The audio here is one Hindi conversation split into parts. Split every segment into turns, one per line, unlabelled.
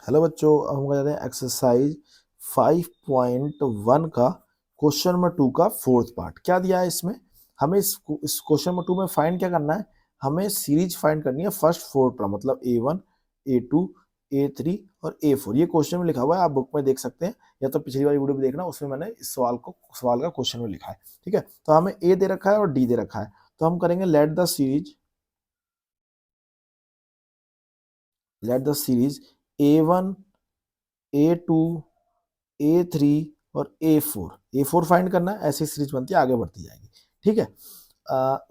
हेलो बच्चों, अब हम कर रहे हैं एक्सरसाइज 5.1 का क्वेश्चन नंबर 2 का फोर्थ पार्ट। क्या दिया है इसमें? हमें इस क्वेश्चन नंबर 2 में फाइंड क्या करना है? हमें सीरीज फाइंड करनी है फर्स्ट फोर टर्म, मतलब A1, A2, A3 और A4। ये क्वेश्चन में लिखा हुआ है, आप बुक में देख सकते हैं या तो पिछली वाली वीडियो में देखना, उसमें मैंने इस सवाल का क्वेश्चन में लिखा है। ठीक है, तो हमें A दे रखा है और D दे रखा है, तो हम करेंगे let the series A1, A2, A3 और A4 फाइंड करना है। ऐसी सीरीज बनती है, आगे बढ़ती जाएगी। ठीक है,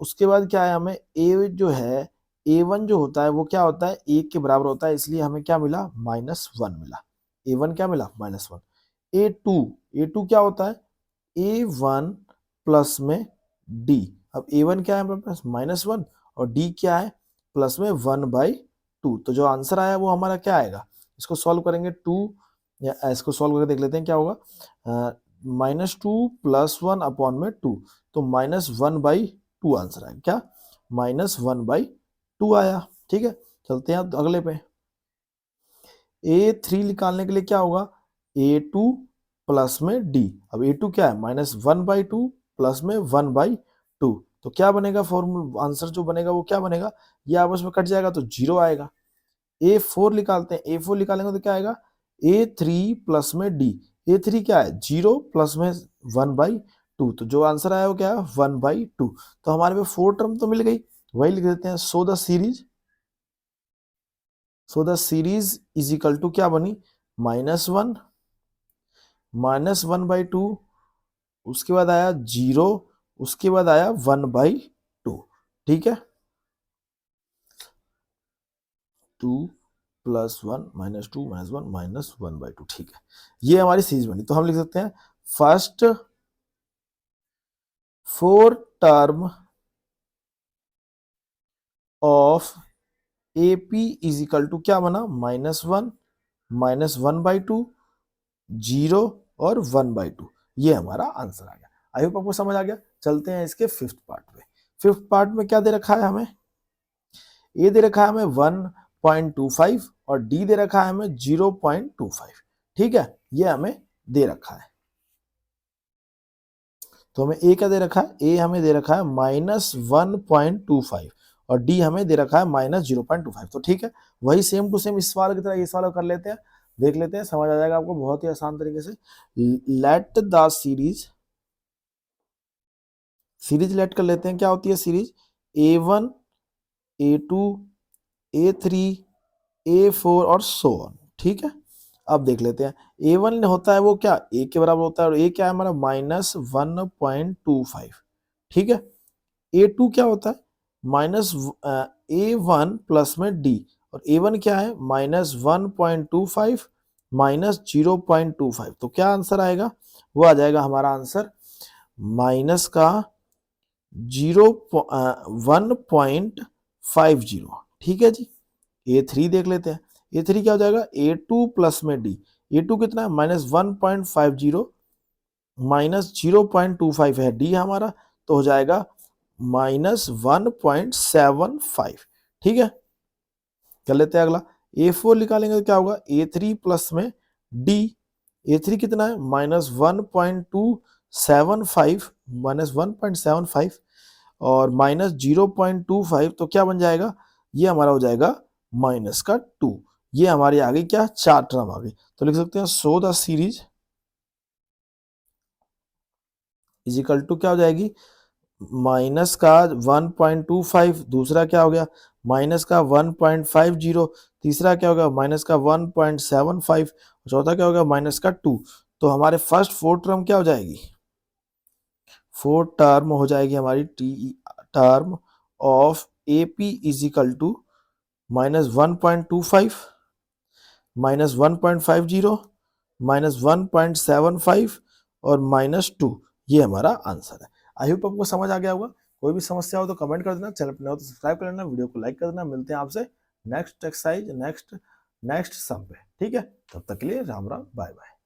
उसके बाद क्या है, हमें A जो है, A1 जो होता है वो क्या होता है, 1 के बराबर होता है, इसलिए हमें क्या मिला, -1 मिला। A1 क्या मिला, -1। A2 क्या होता है, A1 प्लस में D। अब A1 क्या है हमारे पास, -1, और D क्या है, प्लस में 1/2। तो जो आंसर आया वो हमारा क्या आएगा, इसको सॉल्व करेंगे 2, या इसको सॉल्व करके देख लेते हैं क्या होगा। -2 + 1 अपॉन में 2, तो -1/2 आंसर आएगा। क्या, -1/2 आया। ठीक है, चलते हैं अगले पे। A3 निकालने के लिए क्या होगा, A2 प्लस में D। अब A2 क्या है, -1/2 प्लस में 1/2। तो क्या बनेगा, फॉर्मूला आंसर जो बनेगा वो क्या बनेगा, ये आपस में कट जाएगा तो 0 आएगा। A4 निकालते हैं, A4 निकालेंगे तो क्या आएगा, A3 प्लस में D। A3 क्या है, 0 प्लस में 1/2। तो जो आंसर आया वो क्या है, 1/2। तो हमारे पे 4 टर्म तो मिल गई, वही लिख देते हैं। So the series is equal to क्या बनी, -1, -1/2, उसके बाद आया 0, उसके बाद आया 1/2। ठीक है, 2 + 1 -2 -1 -1/2। ठीक है, ये हमारी सीरीज बनी। तो हम लिख सकते हैं first 4 term of AP is equal to क्या बना, -1, -1/2, 0 और 1/2। ये हमारा आंसर आ गया। आई होप आपको समझ आ गया। चलते हैं इसके फिफ्थ पार्ट पे। फिफ्थ पार्ट में क्या दे रखा है हमें, ए दे रखा है हमें 1.25 और डी दे रखा है हमें 0.25। ठीक है, ये हमें दे रखा है। तो हमें ए क्या दे रखा है, ए हमें दे रखा है -1.25 और डी हमें दे रखा है -0.25। तो ठीक है, वही सेम टू सेम इस सवाल की तरह ये सवाल कर लेते हैं, देख लेते हैं, समझ आ जाएगा आपको बहुत ही आसान तरीके से। लेट द सीरीज लेट कर लेते हैं। क्या होती है series, A1, A2, A3, A4 और सो ऑन। ठीक है, अब देख लेते हैं। A1 होता है वो क्या, ए के बराबर होता है, और ए क्या है हमारा, -1.25। ठीक है, A2 क्या होता है, A1 प्लस में D, और A1 क्या है, -1.25 -0.25। तो क्या आंसर आएगा, वो आ जाएगा हमारा आंसर माइनस का 1.50। ठीक है जी, A3 देख लेते हैं। A3 क्या हो जाएगा, A2 प्लस में D। A2 कितना है, -1.50 -0.25 है D हमारा, तो हो जाएगा -1.75। ठीक है, कर लेते हैं अगला। A4 निकालेंगे तो क्या होगा, A3 प्लस में D। A3 कितना है, -1.275 -1.75 और -0.25। तो क्या बन जाएगा, ये हमारा हो जाएगा -2। ये हमारी आ गई क्या, 4 टर्म आ गई। तो लिख सकते हैं so the series is equal to क्या हो जाएगी, माइनस का 1.25, दूसरा क्या हो गया, माइनस का 1.50, तीसरा क्या होगा, माइनस का 1.75, चौथा क्या होगा, -2। तो हमारे फर्स्ट 4 टर्म क्या हो जाएगी, 4 टर्म हो जाएगी हमारी term of AP is equal to -1.25 -1.50 -1.75 और -2। ये हमारा आंसर है। आई होप आपको समझ आ गया होगा। कोई भी समस्या हो तो कमेंट कर देना, चैनल पर नए हो तो सब्सक्राइब कर लेना, वीडियो को लाइक कर देना। मिलते हैं आपसे नेक्स्ट एक्सरसाइज, नेक्स्ट सम पे। ठीक है, तब तक के लिए राम राम, बाय बाय।